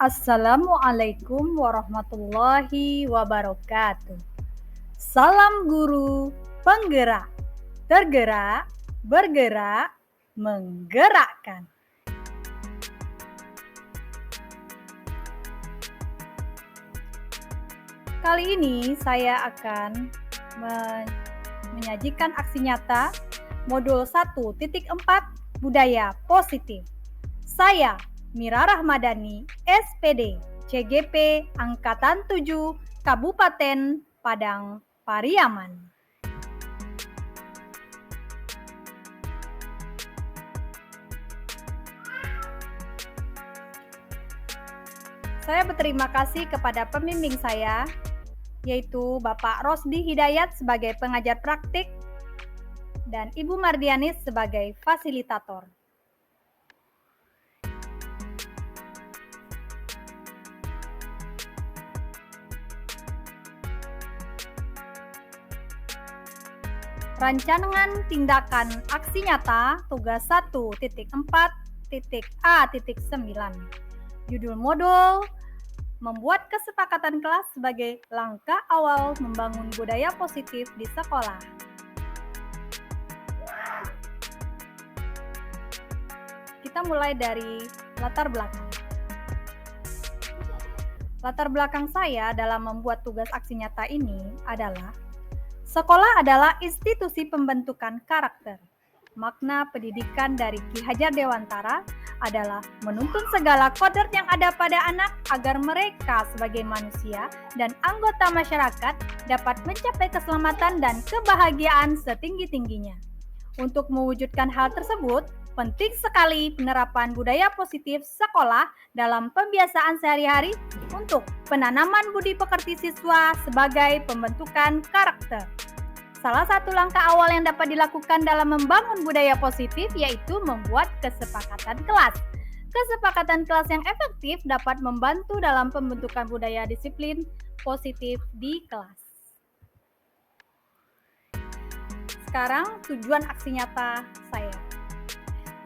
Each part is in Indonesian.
Assalamualaikum warahmatullahi wabarakatuh. Salam guru penggerak, tergerak, bergerak, menggerakkan. Kali ini saya akan menyajikan aksi nyata modul 1.4 budaya positif. Saya Mira Rahmadani, SPD, CGP Angkatan 7, Kabupaten Padang Pariaman. Saya berterima kasih kepada pembimbing saya, yaitu Bapak Rosdi Hidayat sebagai pengajar praktik dan Ibu Mardianis sebagai fasilitator. Rancangan tindakan aksi nyata tugas 1.4.A.9. Judul modul membuat kesepakatan kelas sebagai langkah awal membangun budaya positif di sekolah. Kita mulai dari latar belakang. Latar belakang saya dalam membuat tugas aksi nyata ini adalah sekolah adalah institusi pembentukan karakter. Makna pendidikan dari Ki Hajar Dewantara adalah menuntun segala kodrat yang ada pada anak agar mereka sebagai manusia dan anggota masyarakat dapat mencapai keselamatan dan kebahagiaan setinggi-tingginya. Untuk mewujudkan hal tersebut, penting sekali penerapan budaya positif sekolah dalam pembiasaan sehari-hari untuk penanaman budi pekerti siswa sebagai pembentukan karakter. Salah satu langkah awal yang dapat dilakukan dalam membangun budaya positif yaitu membuat kesepakatan kelas. Kesepakatan kelas yang efektif dapat membantu dalam pembentukan budaya disiplin positif di kelas. Sekarang tujuan aksi nyata saya.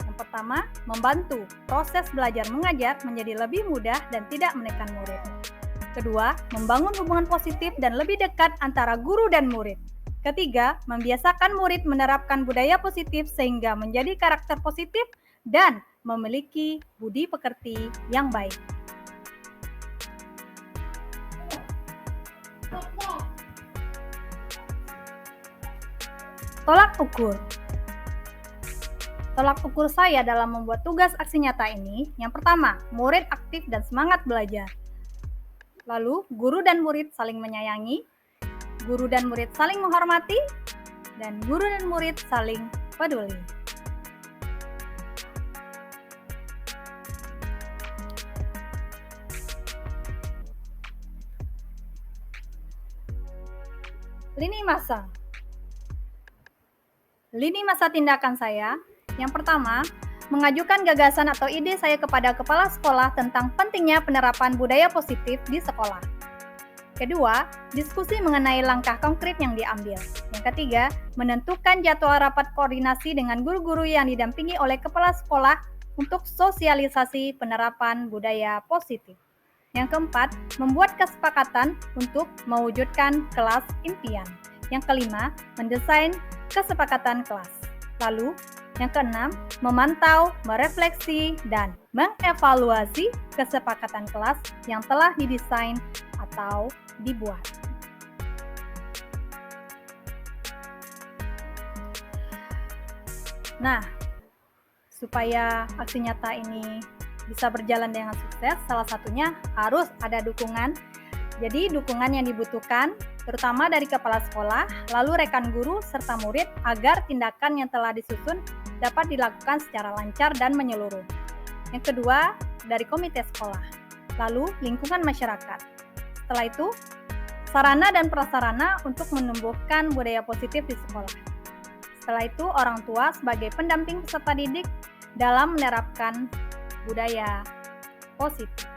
Yang pertama, membantu proses belajar mengajar menjadi lebih mudah dan tidak menekan murid. Kedua, membangun hubungan positif dan lebih dekat antara guru dan murid. Ketiga, membiasakan murid menerapkan budaya positif sehingga menjadi karakter positif dan memiliki budi pekerti yang baik. Tolak ukur. Tolak ukur saya dalam membuat tugas aksi nyata ini, yang pertama, murid aktif dan semangat belajar. Lalu, guru dan murid saling menyayangi, guru dan murid saling menghormati, dan guru dan murid saling peduli. Lini masa. Lini masa tindakan saya, yang pertama, mengajukan gagasan atau ide saya kepada kepala sekolah tentang pentingnya penerapan budaya positif di sekolah. Kedua, diskusi mengenai langkah konkret yang diambil. Yang ketiga, menentukan jadwal rapat koordinasi dengan guru-guru yang didampingi oleh kepala sekolah untuk sosialisasi penerapan budaya positif. Yang keempat, membuat kesepakatan untuk mewujudkan kelas impian. Yang kelima, mendesain kesepakatan kelas. Lalu, yang keenam, memantau, merefleksi, dan mengevaluasi kesepakatan kelas yang telah didesain atau dibuat. Nah, supaya aksi nyata ini bisa berjalan dengan sukses, salah satunya harus ada dukungan. Jadi dukungan yang dibutuhkan terutama dari kepala sekolah, lalu rekan guru serta murid agar tindakan yang telah disusun dapat dilakukan secara lancar dan menyeluruh. Yang kedua, dari komite sekolah, lalu lingkungan masyarakat. Setelah itu, sarana dan prasarana untuk menumbuhkan budaya positif di sekolah. Setelah itu, orang tua sebagai pendamping peserta didik dalam menerapkan budaya positif.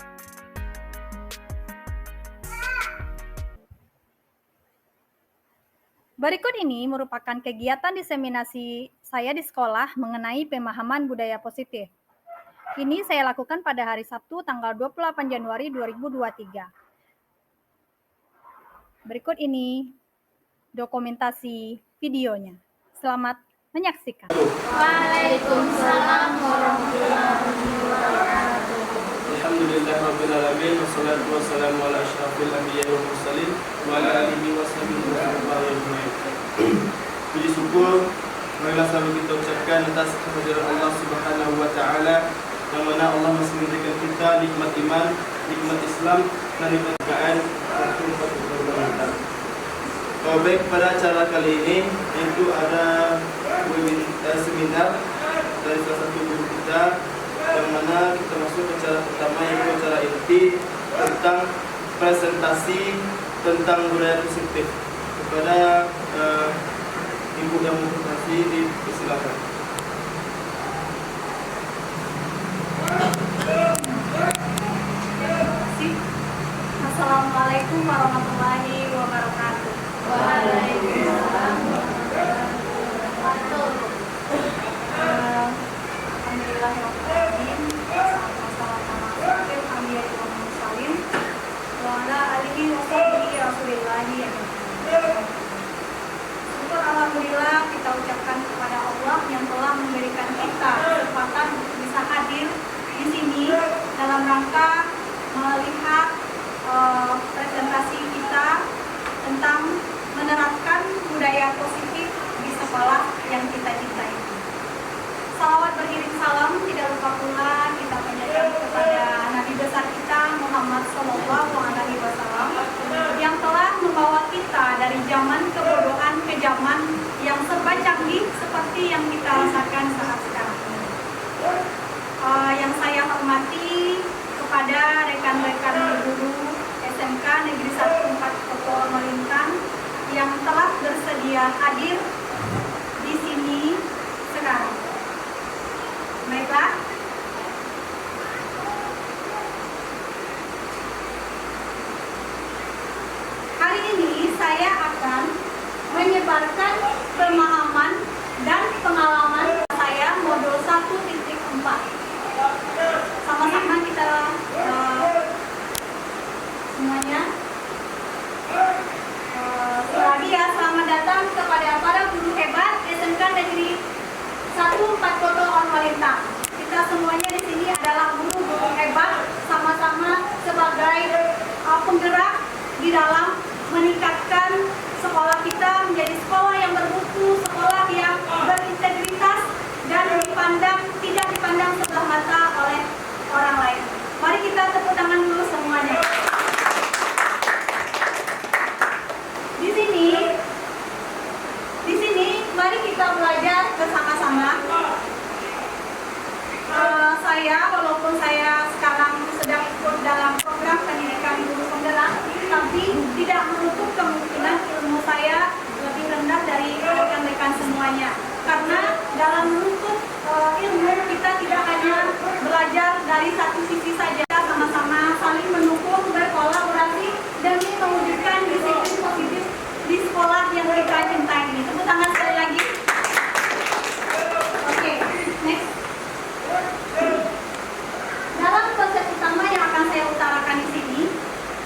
Berikut ini merupakan kegiatan diseminasi saya di sekolah mengenai pemahaman budaya positif. Ini saya lakukan pada hari Sabtu tanggal 28 Januari 2023. Berikut ini dokumentasi videonya. Selamat menyaksikan. Waalaikumsalam warahmatullahi wabarakatuh. Alhamdulillahirrabbilalamin. Wassalatu wassalamu ala asyrafil anbiya wal mursalin wa ala alihi wa sahbihi ajma'in. Puji syukur marilah selalu kita ucapkan atas kehadiran Allah Subhanahu wa taala, yang mana Allah masih memberikan kita nikmat iman, nikmat Islam, dan nikmat keadaan baik, pada acara kali ini itu ada seminar dari salah satu guru kita, yang mana kita masuk ke acara pertama, yaitu acara inti tentang presentasi tentang budaya positif. Kepada ibu yang mempresentasi, dipersilakan. Assalamualaikum warahmatullahi wabarakatuh. Waalaikumsalam warahmatullahi wabarakatuh. Alhamdulillahirrahmanirrahim. Syukur alhamdulillah kita ucapkan kepada Allah yang telah memberikan kita kesempatan untuk bisa hadir di sini dalam rangka melihat presentasi kita tentang menerapkan budaya positif di sekolah yang kita cintai. Salawat beriring salam tidak lupa pula kita panjatkan kepada Nabi besar kita Muhammad SAW yang telah membawa kita dari zaman kebodohan ke zaman yang serba canggih seperti yang kita rasakan saat sekarang ini. Yang saya hormati kepada rekan-rekan guru SMK Negeri 1 4 Kota Melintang yang telah bersedia hadir di sini sekarang. Baiklah, hari ini saya akan menyebarkan pemahaman dan pengalaman saya modul 1.4. Sama-sama kita semuanya. Lagi ya, selamat datang kepada para guru hebat SMK Negeri 1 4 Kota Melintang. Kita semuanya di sini adalah guru-guru hebat, sama-sama sebagai penggerak di dalam meningkatkan sekolah kita menjadi sekolah yang bermutu, sekolah yang berintegritas dan tidak dipandang sebelah mata oleh orang lain. Mari kita tepuk tangan dulu semuanya. Di sini mari kita belajar bersama-sama. Walaupun saya sekarang sedang ikut dalam program pendidikan guru penggerak, tapi tidak menutup kemungkinan ilmu saya lebih rendah dari rekan-rekan semuanya. Karena dalam menuntut ilmu kita tidak hanya belajar dari satu sisi saja, sama-sama saling mendukung, berkolaborasi demi mewujudkan disiplin positif di sekolah yang kita cintai ini. Tepuk tangan sekali lagi. Oke, next. Dalam konsep utama yang akan saya utarakan di sini,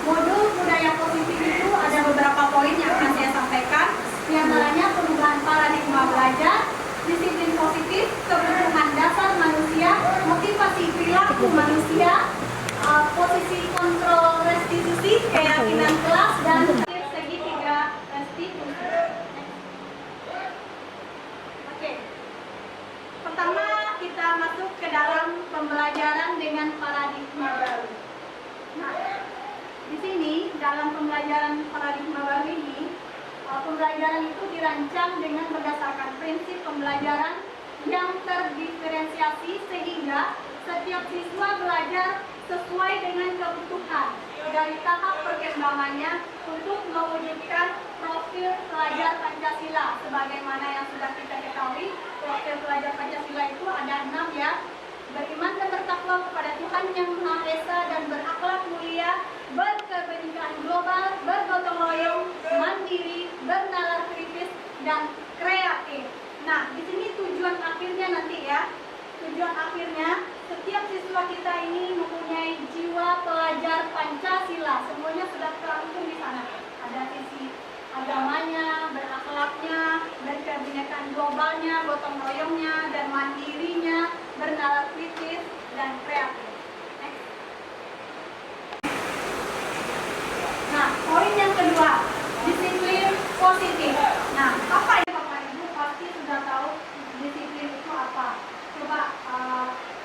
modul budaya positif itu ada beberapa poin yang akan saya sampaikan. Di antaranya perubahan paradigma belajar, disiplin positif, kebutuhan dasar manusia, motivasi perilaku manusia, posisi kontrol restitusi, keyakinan kelas, dan segitiga restitusi. Oke. Pertama, kita masuk ke dalam pembelajaran dengan paradigma baru. Nah, di sini dalam pembelajaran paradigma baru ini, pembelajaran itu dirancang dengan berdasarkan prinsip pembelajaran yang terdiferensiasi sehingga setiap siswa belajar sesuai dengan kebutuhan dari tahap perkembangannya untuk mewujudkan profil pelajar Pancasila. Sebagaimana yang sudah kita ketahui, profil pelajar Pancasila itu ada 6 ya. Beriman dan bertakwa kepada Tuhan Yang Maha Esa dan berakhlak mulia, berkebenekaan global, bergotong royong, mandiri, bernalar kritis, dan kreatif. Nah, di sini tujuan akhirnya nanti ya. Tujuan akhirnya setiap siswa kita ini mempunyai jiwa pelajar Pancasila. Semuanya sudah terangkum di sana. Ada sisi agamanya, berakhlaknya, dan kebinekaan globalnya, gotong royongnya, dan mandirinya, bernalar kritis, dan kreatif. Next. Nah, poin yang kedua, disiplin positif. Nah, apa ini Bapak Ibu pasti sudah tahu disiplin itu apa. Coba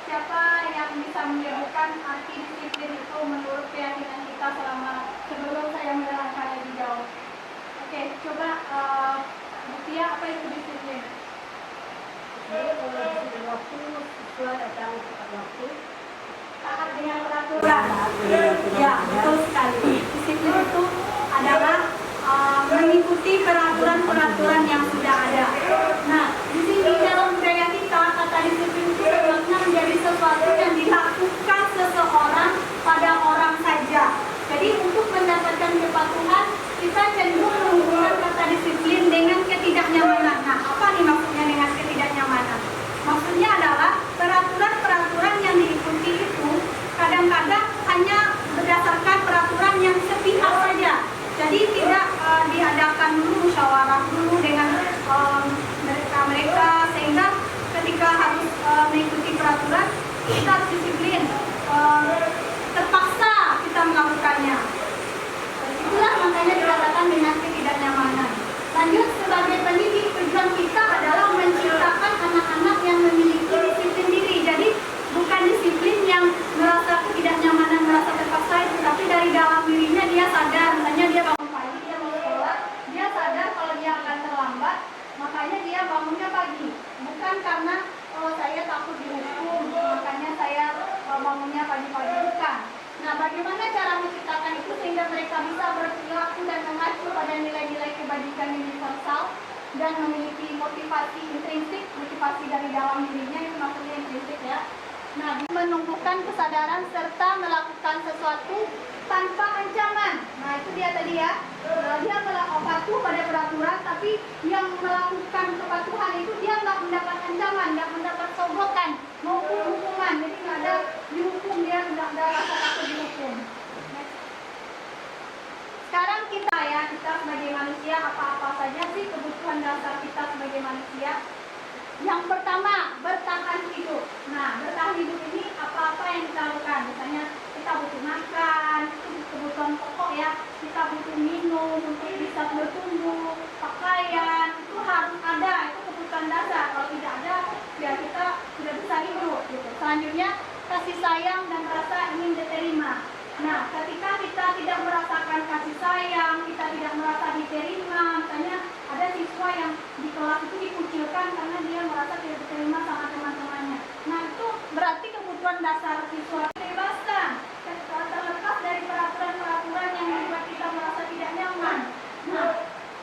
siapa yang bisa menyebutkan arti disiplin itu menurut keyakinan kita sebelum saya menerangkan lebih jauh. Oke, coba Butia, apa itu disiplin? Waktu sesuai datang tepat waktu. Taat dengan peraturan. Ya, betul sekali. Disiplin itu adalah mengikuti peraturan-peraturan yang sudah ada. Nah, di sini dalam budaya kita, kata disiplin itu bermakna menjadi sesuatu yang dilakukan seseorang pada orang saja. Jadi untuk mendapatkan kepatuhan, kita cenderung menghubungkan kata disiplin dengan ketidaknyamanan. Nah, apa nih maksudnya dengan ketidaknyamanan? Maksudnya adalah peraturan-peraturan yang diikuti itu kadang-kadang hanya berdasarkan peraturan yang sepihak saja. Jadi tidak diadakan dulu musyawarah dulu dengan mereka sehingga ketika harus mengikuti peraturan kita harus disiplin, terpaksa kita melakukannya. Itulah makanya dikatakan dengan ketidaknyamanan. Lanjut, sebagai pendidik, tujuan kita adalah menciptakan anak-anak yang memiliki disiplin diri. Jadi bukan disiplin yang merasa ketidaknyamanan, merasa terpaksa itu, tapi dari dalam dirinya dia sadar. Misalnya dia bangun pagi, dia mau sekolah, dia sadar kalau dia akan terlambat, makanya dia bangunnya pagi. Bukan karena saya takut dihukum, makanya saya bangunnya pagi-pagi, bukan. Nah, bagaimana cara menciptakan itu sehingga mereka bisa berperilaku dan mengacu pada nilai-nilai kebajikan universal dan memiliki motivasi intrinsik, motivasi dari dalam dirinya, itu maksudnya intrinsik ya. Nah, menumbuhkan kesadaran serta melakukan sesuatu tanpa ancaman. Nah, itu dia tadi ya. Dia patuh pada peraturan, tapi yang melakukan kepatuhan itu dia nggak mendapat ancaman, nggak mendapat sogokan maupun hukuman. Jadi nggak ada dihukum, dia nggak ada rasa takut dihukum. Sekarang kita sebagai manusia, apa-apa saja sih kebutuhan dasar kita sebagai manusia? Yang pertama, bertahan hidup. Nah, bertahan hidup ini apa-apa yang kita lakukan. Misalnya kita butuh makan, itu kebutuhan pokok ya. Kita butuh minum untuk bisa bertumbuh, pakaian, itu harus ada, itu kebutuhan dasar. Kalau tidak ada, ya kita tidak bisa hidup gitu. Selanjutnya, kasih sayang dan rasa ingin diterima. Nah, ketika kita tidak merasakan kasih sayang, kita tidak merasa diterima, misalnya ada siswa yang di kelas itu dikucilkan karena dia merasa tidak diterima sama teman-temannya. Nah, itu berarti kebutuhan dasar siswa kebebasan, terlepas dari peraturan-peraturan yang membuat kita merasa tidak nyaman. Nah,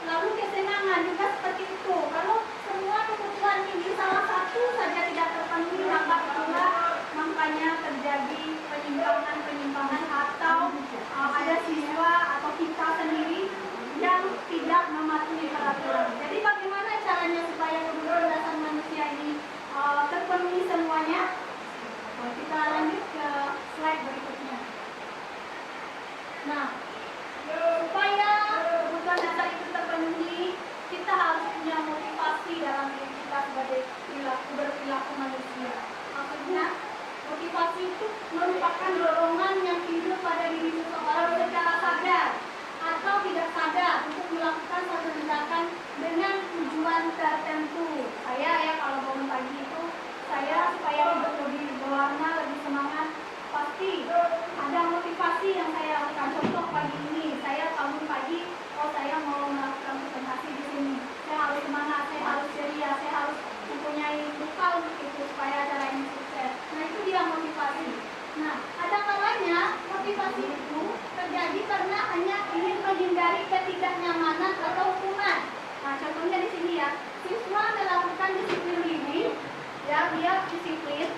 lalu kesenangan juga seperti itu. Kalau semua kebutuhan ini salah satu saja tidak terpenuhi, maka itulah makanya terjadi penyimpangan atau ada siswa atau kita sendiri yang tidak mematuhi peraturan. Jadi bagaimana caranya supaya kebutuhan dasar manusia ini terpenuhi semuanya? Kita lanjut ke slide berikutnya. Nah, supaya kebutuhan dasar itu terpenuhi, kita harus punya motivasi dalam diri kita sebagai berperilaku manusia. Maksudnya, motivasi itu merupakan dorongan yang timbul pada diri seseorang secara sadar atau tidak sadar untuk melakukan suatu tindakan dengan tujuan tertentu. Saya kalau bangun pagi itu, saya supaya hidup lebih berwarna, lebih semangat, pasti ada motivasi yang saya lakukan. Contoh pagi ini, saya bangun pagi, saya mau melakukan presentasi di sini. Saya harus semangat, saya harus ceria, saya harus mempunyai bekal untuk itu supaya acara ini sukses. Nah, itu dia motivasi. Nah, ada kalanya motivasi itu terjadi karena hanya ingin menghindari ketidaknyamanan atau hukuman. Nah, contohnya di sini ya, siswa melakukan disiplin diri, ya dia disiplin.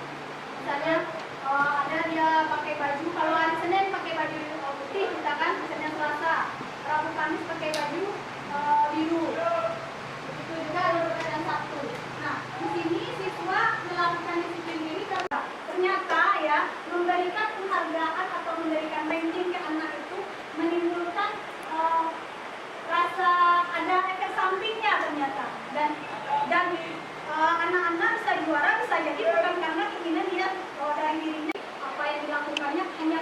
Misalnya ada dia pakai baju, kalau hari Senin pakai baju putih, misalkan Senin Selasa, Rabu Kamis pakai baju biru. Itu juga ada Sabtu. Nah, di sini siswa melakukan disiplin diri karena ternyata ya lomba memberikan penghargaan atau memberikan ranking ke anak itu menimbulkan rasa ada efek sampingnya ternyata, dan anak-anak bisa juara bisa jadi bukan karena keinginan dia dari dirinya, apa yang dilakukannya hanya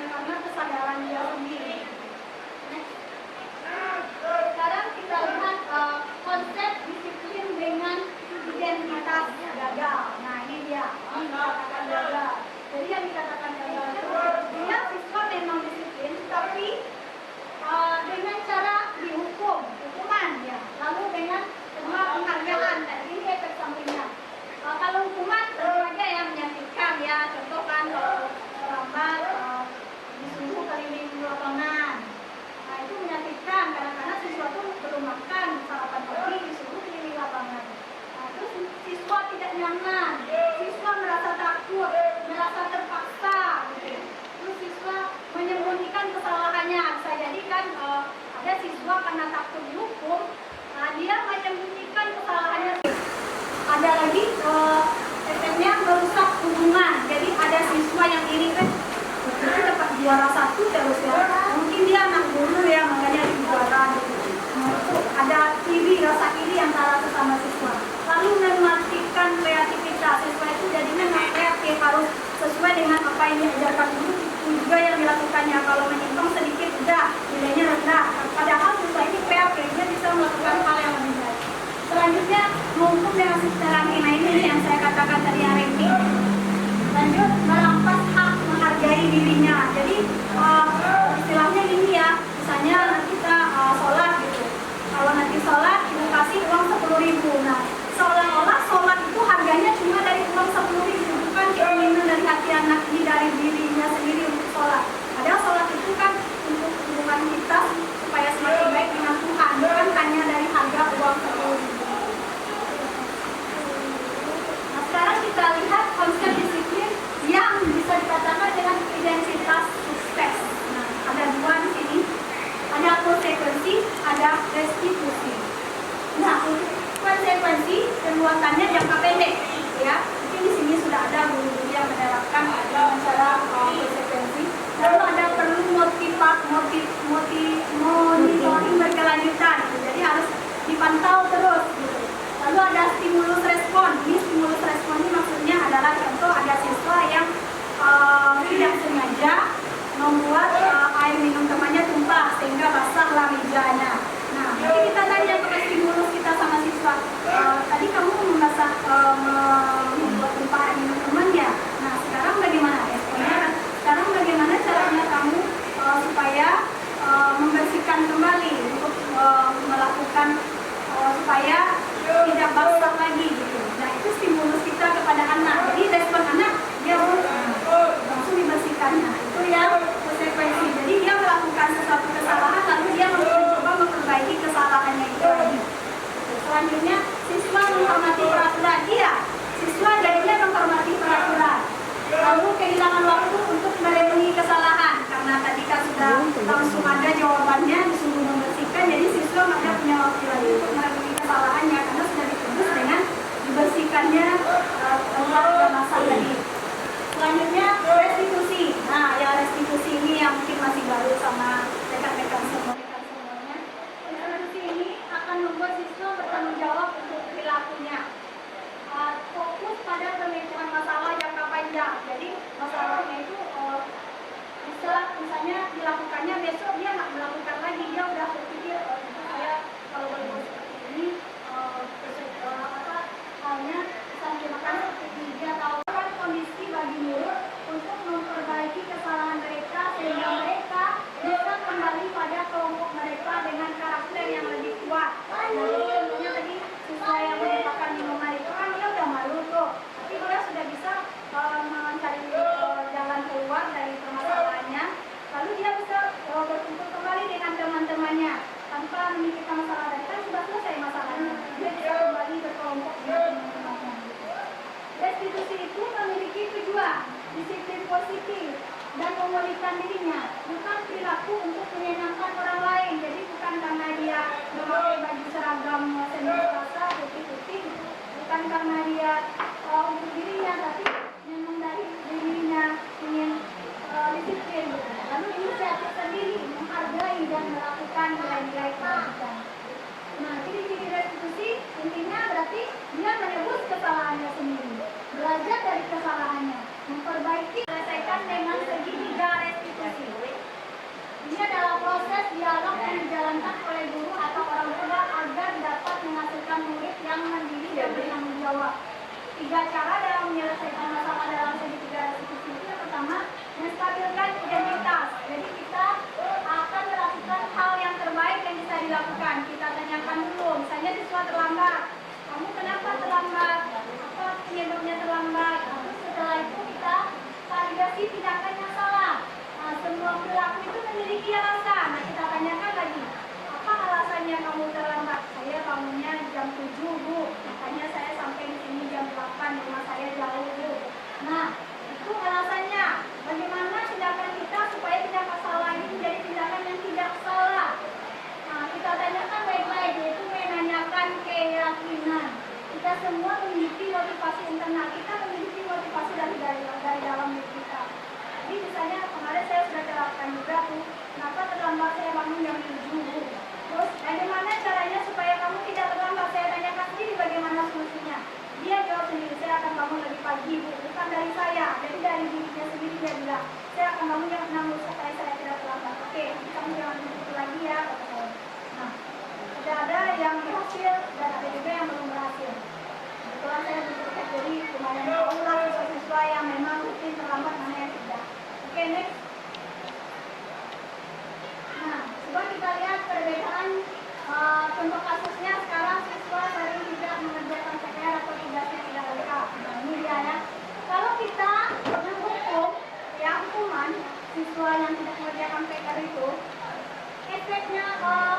karena kesadaran dia sendiri. Sekarang kita lihat konsep disiplin dengan identitas gagal. Nah ini dia, ini dikatakan gagal. Jadi yang dikatakan gagal itu dia siswa memang disiplin, tapi dengan cara hukuman ya, lalu dengan penghargaan. Tadi ini efek sampingnya. Kalau hukuman tentu aja yang menyakitkan ya, contoh kan kalau terlambat disuruh keliling lapangan. Nah itu menyakitkan karena siswa itu belum makan sarapan pagi disuruh keliling lapangan. Nah terus siswa tidak nyaman, siswa merasa takut, merasa terpaksa gitu. Terus siswa menyembunyikan kesalahannya. Bisa jadi kan ada siswa karena takut dihukum, dia menyembunyikan kesalahannya. Ada lagi efeknya merusak hubungan. Jadi ada siswa yang iri kan, dia dapat juara 1 terus ya, mungkin dia anak guru ya, makanya dia juara gitu. Ada rasa iri antara sesama siswa. Lalu mematikan kreativitas. Siswa itu jadinya nggak kreatif, harus sesuai dengan apa yang diajarkan guru juga yang dilakukannya. Kalau menyimpang sedikit udah nilainya rendah, padahal siswa ini kreatif, dia bisa melakukan hal yang lebih baik. Selanjutnya menghukum dengan karantina ini yang saya katakan tadi yang ranking. Lanjut merampas hak menghargai dirinya. Jadi istilahnya gini ya, misalnya nanti kita sholat gitu, kalau nanti sholat ibu kasih uang 10.000. Nah seolah-olah sholat itu harganya cuma dari uang 10.000, bukan keinginan dari hati anak ini, dari dirinya sendiri untuk sholat. Padahal sholat itu kan untuk hubungan kita supaya semakin baik dengan Tuhan, bukan hanya dari harga uang 10.000. Nah sekarang kita lihat konsep disiplin yang bisa dikatakan dengan identitas sukses. Nah ada dua di sini, ada konsekuensi, ada restitusi. Nah untuk konsekuensi perbuatannya jangka pendek ya, mungkin di sini sudah ada guru-guru yang menerapkan dengan cara konsekuensi. Lalu ada perlu monitoring berkelanjutan gitu. Jadi harus dipantau terus gitu. Lalu ada stimulus respon. Ini stimulus respon ini maksudnya adalah contoh ada siswa yang tidak sengaja membuat air minum temannya tumpah sehingga basahlah mejanya. Nah, nanti kita tanya ke stimulus kita sama siswa, tadi kamu membuat tumpah air minum temannya. Nah, sekarang bagaimana responnya? Sekarang bagaimana caranya kamu supaya membersihkan kembali untuk melakukan supaya tidak basah lagi gitu. Nah, itu stimulus kita kepada anak. Jadi respon anak dia langsung dibersihkannya. Itu yang konsekuensi. Jadi dia melakukan sesuatu kesalahan lalu dia mencoba memperbaiki kesalahannya itu lagi. Selanjutnya siswa menghormati peraturan. Iya, siswa jadinya menghormati peraturan. Lalu kehilangan waktu untuk merenungi kesalahan karena tadi kan sudah langsung ada jawabannya, disuruh membersihkan. Jadi siswa tidak punya waktu lagi untuk merenungi kesalahannya karena sudah ditebus dengan dibersihkannya tempat kemasan tadi. Selanjutnya restitusi. Nah, ya restitusi ini yang mungkin masih baru sama rekan-rekan semuanya. Restitusi ini akan membuat siswa bertanggung jawab untuk perilakunya. Fokus pada pemecahan masalah jangka panjang. Jadi masalahnya itu bisa misalnya dilakukannya besok dia nggak melakukan lagi, dia udah berpikir saya kalau berbuat seperti ini halnya bisa dimakan seperti ini. Dia tahu kan kondisi bagi murid untuk memperbaiki kesalahan mereka sehingga mereka bisa kembali pada kelompok mereka dengan karakter yang lebih kuat. Jadi contohnya tadi siswa yang merupakan minuman itu kan dia udah malu tuh, tapi dia sudah bisa mencari jalan keluar dari permasalahannya. Lalu dia bisa berkumpul kembali dengan teman-temannya tanpa memikirkan masalah tadi, kan sudah selesai masalahnya. Dia bisa kembali berkelompok dengan teman-temannya. Restitusi itu memiliki tujuan disiplin positif dan memulihkan dirinya, bukan perilaku untuk menyenangkan orang lain. Jadi bukan karena dia memakai baju seragam seni rasa putih-putih, bukan karena dia untuk dirinya, tapi memang dari dirinya ingin kesalahannya. Memperbaiki selesaikan dengan segi 3 restitusi. Ini adalah proses dialog yang dijalankan oleh guru atau orang tua agar dapat menghasilkan murid yang mandiri dan bertanggung jawab. 3 cara dalam menyelesaikan masalah dalam segi 3 restitusi itu. Yang pertama, menstabilkan identitas. Jadi kita akan melakukan hal yang terbaik yang bisa dilakukan. Kita tanyakan dulu, misalnya siswa terlambat. Kamu kenapa terlambat? Apa penyebabnya terlambat? Terus setelah itu kita validasi tindakan yang salah. Semua perilaku itu memiliki alasan. Nah, kita tanyakan lagi, apa alasannya kamu terlambat? Saya bangunnya jam 7, Bu. Makanya saya sampai di sini jam 8, rumah saya jauh, Bu. Nah, itu alasannya. Bagaimana tindakan kita supaya tindakan salah ini menjadi tindakan yang tidak salah? Nah, kita tanyakan baik-baik, yaitu menanyakan keyakinan. Kita semua memiliki motivasi internal. Kita memiliki motivasi dari dalam diri kita. Jadi misalnya kemarin saya sudah terapkan juga tuh, kenapa terlambat saya bangun jam 7, Bu. Terus bagaimana caranya supaya kamu tidak terlambat? Saya tanyakan sendiri bagaimana solusinya. Dia jawab sendiri, saya akan bangun lebih pagi, Bu. Bukan dari saya, jadi dari dirinya sendiri dia bilang, saya akan bangun jam 6 supaya saya tidak terlambat. Oke, kamu jangan begitu lagi ya, kata saya. Nah, ada yang berhasil dan ada juga yang belum berhasil. Kebetulan saya berpikir jadi lumayan tahu lah siswa-siswa yang memang rutin terlambat mana yang tidak. Oke, next. Nah, coba kita lihat perbedaan contoh kasusnya. Sekarang siswa sering tidak mengerjakan PR atau tugasnya tidak lengkap. Nah, ini dia ya. Kalau kita menghukum, ya hukuman siswa yang tidak mengerjakan PR itu, efeknya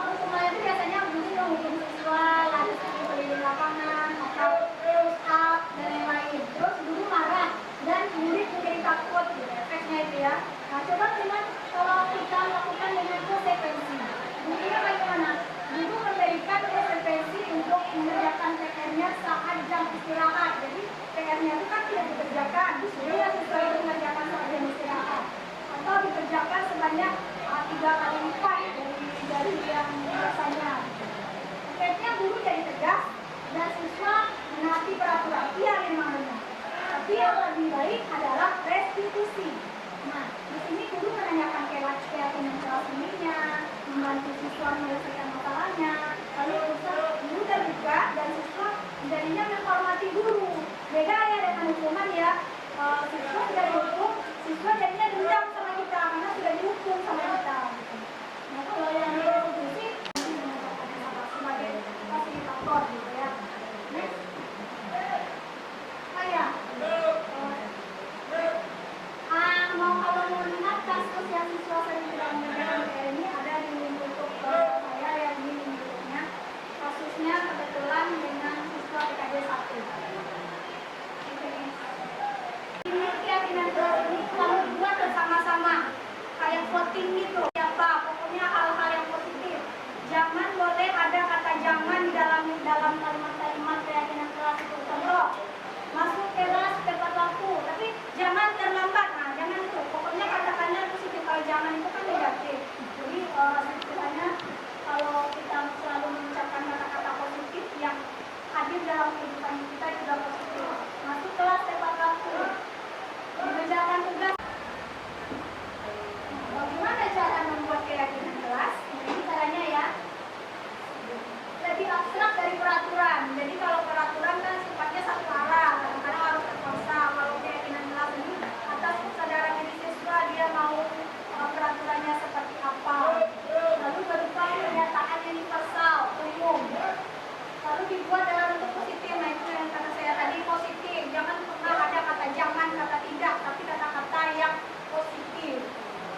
hukuman itu biasanya guru menghukum siswa lari keliling lapangan atau push up dan lain-lain. Terus guru marah dan murid menjadi takut, gitu, efeknya itu ya. Nah, coba dengan kalau kita lakukan dengan konsekuensi. Buktinya bagaimana? Guru memberikan konsekuensi untuk mengerjakan PR-nya saat jam istirahat. Jadi PR-nya itu kan tidak dikerjakan, disuruh ya siswa itu mengerjakan saat jam istirahat. Atau dikerjakan sebanyak 3 kali lipat dari yang biasanya. Efeknya guru jadi tegas dan siswa menaati peraturan. Iya memang benar. Tapi yang lebih baik adalah restitusi. Nah, di sini guru menanyakan keyakinan kelas dirinya, membantu siswa menyelesaikan masalahnya. Lalu guru terbuka dan siswa jadinya menghormati guru. Beda ya dengan hukuman ya. Siswa sudah dihukum, siswa jadinya dendam sama kita karena sudah dihukum sama kita. Nah, kalau yang restitusi sebagai fasilitator gitu ya. Next. Kalau mau lihat kasus yang siswa sering tidak mengerjakan PR ini ada di untuk saya yang ini bentuknya. Kasusnya kebetulan dengan siswa PKJ 1. Ini keyakinan kelas ini kalau dibuat bersama-sama kayak voting gitu. Siapa? Pokoknya hal-hal yang positif. Jangan boleh ada kata jangan di dalam kalimat-kalimat keyakinan kelas itu. Contoh, masuk kelas tepat waktu, tapi jangan terlambat. Nah, jangan itu. Pokoknya kata-katanya positif. Kalau jangan itu kan negatif. Jadi istilahnya kalau kita selalu mengucapkan kata-kata positif yang hadir dalam kehidupan kita juga positif. Masuk kelas tepat waktu, mengerjakan tugas. Bagaimana cara membuat keyakinan kelas? Ini caranya ya. Lebih abstrak dari peraturan. Jadi kalau peraturan kan sifatnya satu arah, kadang-kadang harus terpaksa. Kalau keyakinan kelas ini atas kesadaran diri siswa dia mau peraturannya seperti apa. Lalu berupa pernyataan universal, umum. Lalu dibuat dalam bentuk positif. Nah, itu yang kata saya tadi positif. Jangan pernah ada kata jangan, kata tidak, tapi kata-kata yang positif.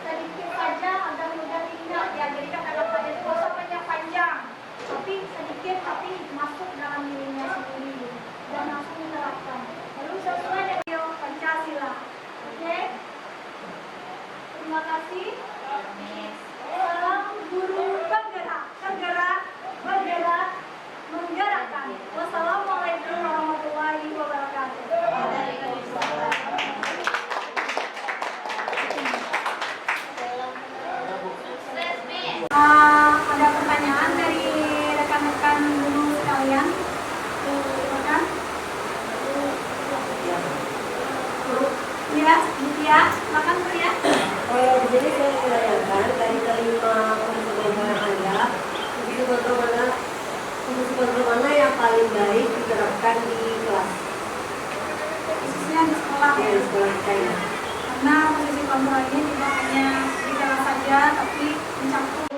Sedikit saja agar mudah diingat ya. Jadi kata-kata itu tidak usah panjang-panjang, tapi sedikit tapi masuk dalam dirinya sendiri dan langsung diterapkan. Lalu sesuai dengan Pancasila. Oke? Terima kasih. Salam guru penggerak, bergerak, menggerakkan. Wassalamualaikum warahmatullahi wabarakatuh. Ada pertanyaan dari rekan-rekan guru sekalian? Silakan. Ya, silakan Bu ya. Kalau di sini saya menanyakan dari kelima fungsi kontrol yang ada, fungsi kontrol mana yang paling baik diterapkan di kelas? Khususnya di sekolah Ya, di sekolah kita ya. karena posisi kontrol ini tidak hanya di kelas saja tapi mencakup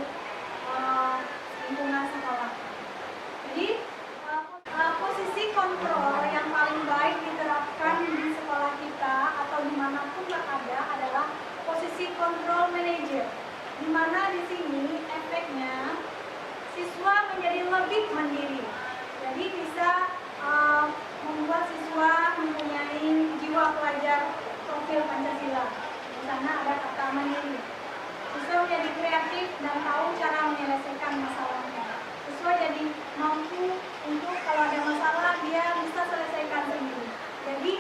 lingkungan sekolah. Jadi posisi kontrol yang paling baik diterapkan di sekolah kita atau dimanapun berada adalah posisi kontrol manager, di mana di sini efeknya siswa menjadi lebih mandiri. Jadi bisa membuat siswa mempunyai jiwa pelajar profil Pancasila. Di sana ada kata mandiri. Siswa menjadi kreatif dan tahu cara menyelesaikan masalahnya. Siswa jadi mampu untuk kalau ada masalah dia bisa selesaikan sendiri. Jadi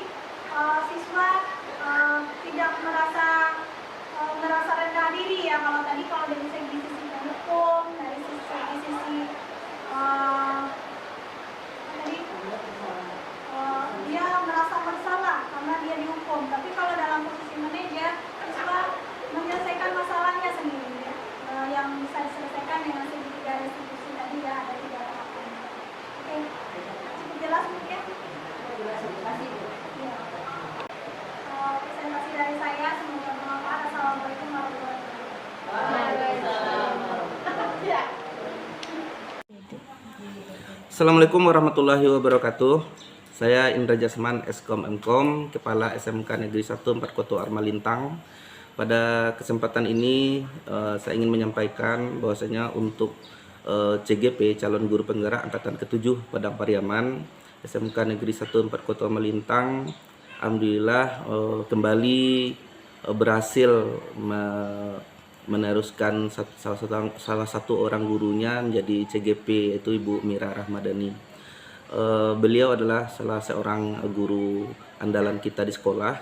siswa tidak merasa rendah diri ya. Kalau tadi dari segi hukum, dari sisi dia merasa bersalah karena dia dihukum. Tapi kalau dalam posisi manajer, siswa menyelesaikan masalahnya sendiri ya. Yang bisa diselesaikan dengan segitiga restitusi tadi ya, ada 3 tahapan. Oke, cukup jelas mungkin? Ya. Presentasi dari saya semoga bermanfaat. Assalamualaikum warahmatullahi wabarakatuh. Assalamualaikum warahmatullahi wabarakatuh. Saya Indra Jasman, Eskom Mkom, Kepala SMK Negeri 1 4 Koto Armalintang. Pada kesempatan ini saya ingin menyampaikan bahwasanya untuk CGP calon guru penggerak angkatan ke-7 Padang Pariaman SMK Negeri 1 4 Koto Armalintang, alhamdulillah kembali berhasil meneruskan salah satu orang gurunya menjadi CGP, yaitu Ibu Mira Rahmadani. Beliau adalah salah seorang guru andalan kita di sekolah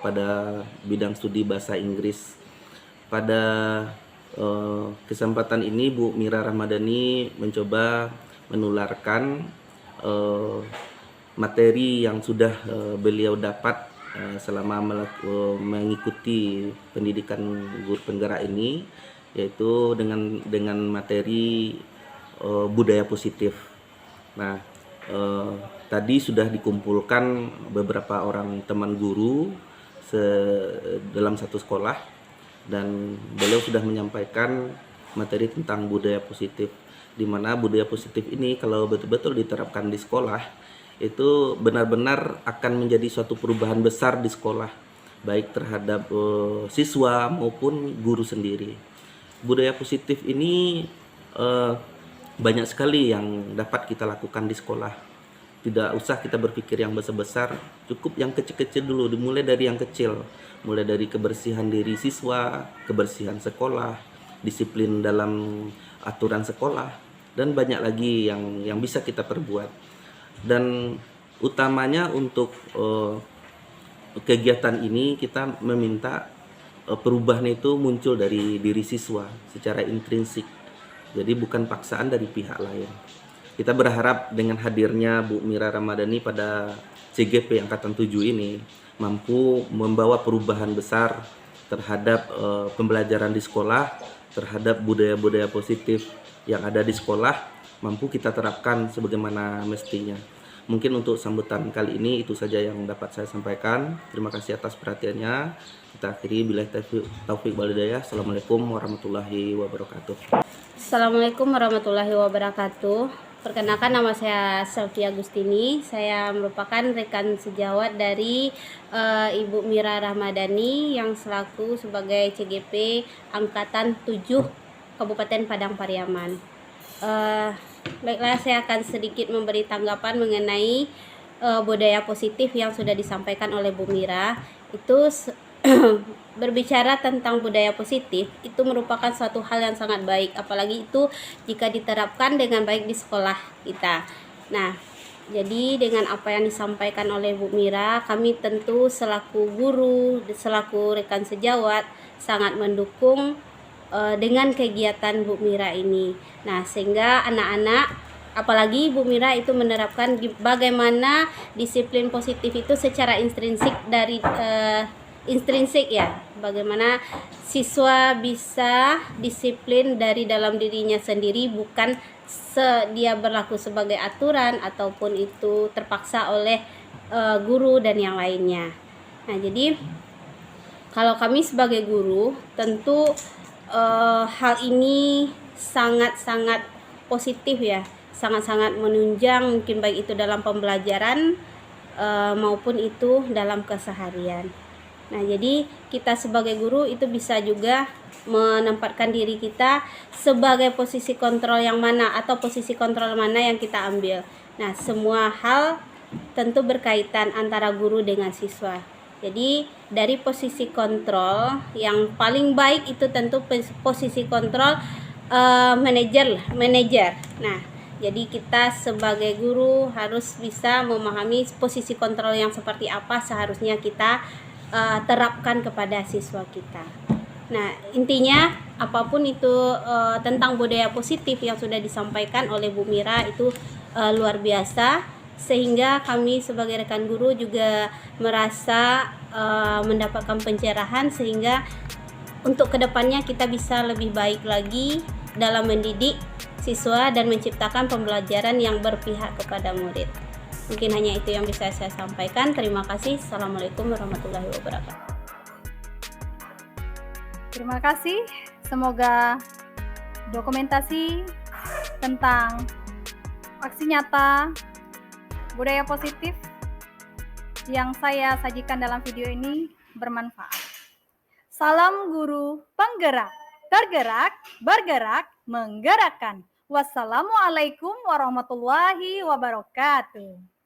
pada bidang studi bahasa Inggris. Pada kesempatan ini Bu Mira Rahmadani mencoba menularkan materi yang sudah beliau dapat selama mengikuti pendidikan guru penggerak ini, yaitu dengan materi budaya positif. Nah, tadi sudah dikumpulkan beberapa orang teman guru dalam satu sekolah, dan beliau sudah menyampaikan materi tentang budaya positif, di mana budaya positif ini kalau betul-betul diterapkan di sekolah itu benar-benar akan menjadi suatu perubahan besar di sekolah, baik terhadap siswa maupun guru sendiri. Budaya positif ini banyak sekali yang dapat kita lakukan di sekolah. Tidak usah kita berpikir yang besar-besar, cukup yang kecil-kecil dulu, dimulai dari yang kecil, mulai dari kebersihan diri siswa, kebersihan sekolah, disiplin dalam aturan sekolah, dan banyak lagi yang bisa kita perbuat. Dan utamanya untuk kegiatan ini kita meminta perubahan itu muncul dari diri siswa secara intrinsik, jadi bukan paksaan dari pihak lain. Kita berharap dengan hadirnya Bu Mira Rahmadani pada CGP angkatan 7 ini mampu membawa perubahan besar terhadap pembelajaran di sekolah, terhadap budaya-budaya positif yang ada di sekolah, mampu kita terapkan sebagaimana mestinya. Mungkin untuk sambutan kali ini itu saja yang dapat saya sampaikan. Terima kasih atas perhatiannya. Kita akhiri, billahi taufik wal hidayah. Assalamualaikum warahmatullahi wabarakatuh. Assalamualaikum warahmatullahi wabarakatuh. Perkenalkan, nama saya Selvi Agustini. Saya merupakan rekan sejawat dari Ibu Mira Rahmadani yang selaku sebagai CGP angkatan 7 Kabupaten Padang Pariaman. Baiklah, saya akan sedikit memberi tanggapan mengenai budaya positif yang sudah disampaikan oleh Bu Mira. Itu berbicara tentang budaya positif itu merupakan suatu hal yang sangat baik, apalagi itu jika diterapkan dengan baik di sekolah kita. Nah, jadi dengan apa yang disampaikan oleh Bu Mira, kami tentu selaku guru, selaku rekan sejawat sangat mendukung dengan kegiatan Bu Mira ini. Nah, sehingga anak-anak, apalagi Bu Mira itu menerapkan bagaimana disiplin positif itu secara intrinsik intrinsik ya, bagaimana siswa bisa disiplin dari dalam dirinya sendiri, bukan dia berlaku sebagai aturan ataupun itu terpaksa oleh guru dan yang lainnya. Nah, jadi kalau kami sebagai guru tentu hal ini sangat-sangat positif ya, sangat-sangat menunjang, mungkin baik itu dalam pembelajaran maupun itu dalam keseharian. Nah, jadi kita sebagai guru itu bisa juga menempatkan diri kita sebagai posisi kontrol yang mana atau posisi kontrol mana yang kita ambil. Nah, semua hal tentu berkaitan antara guru dengan siswa. Jadi dari posisi kontrol yang paling baik itu tentu posisi kontrol manajer. Nah, jadi kita sebagai guru harus bisa memahami posisi kontrol yang seperti apa seharusnya kita terapkan kepada siswa kita. Nah, intinya apapun itu tentang budaya positif yang sudah disampaikan oleh Bu Mira itu luar biasa, sehingga kami sebagai rekan guru juga merasa mendapatkan pencerahan, sehingga untuk kedepannya kita bisa lebih baik lagi dalam mendidik siswa dan menciptakan pembelajaran yang berpihak kepada murid. Mungkin hanya itu yang bisa saya sampaikan. Terima kasih. Assalamualaikum warahmatullahi wabarakatuh. Terima kasih. Semoga dokumentasi tentang aksi nyata budaya positif yang saya sajikan dalam video ini bermanfaat. Salam guru penggerak, tergerak, bergerak, menggerakkan. Wassalamualaikum warahmatullahi wabarakatuh.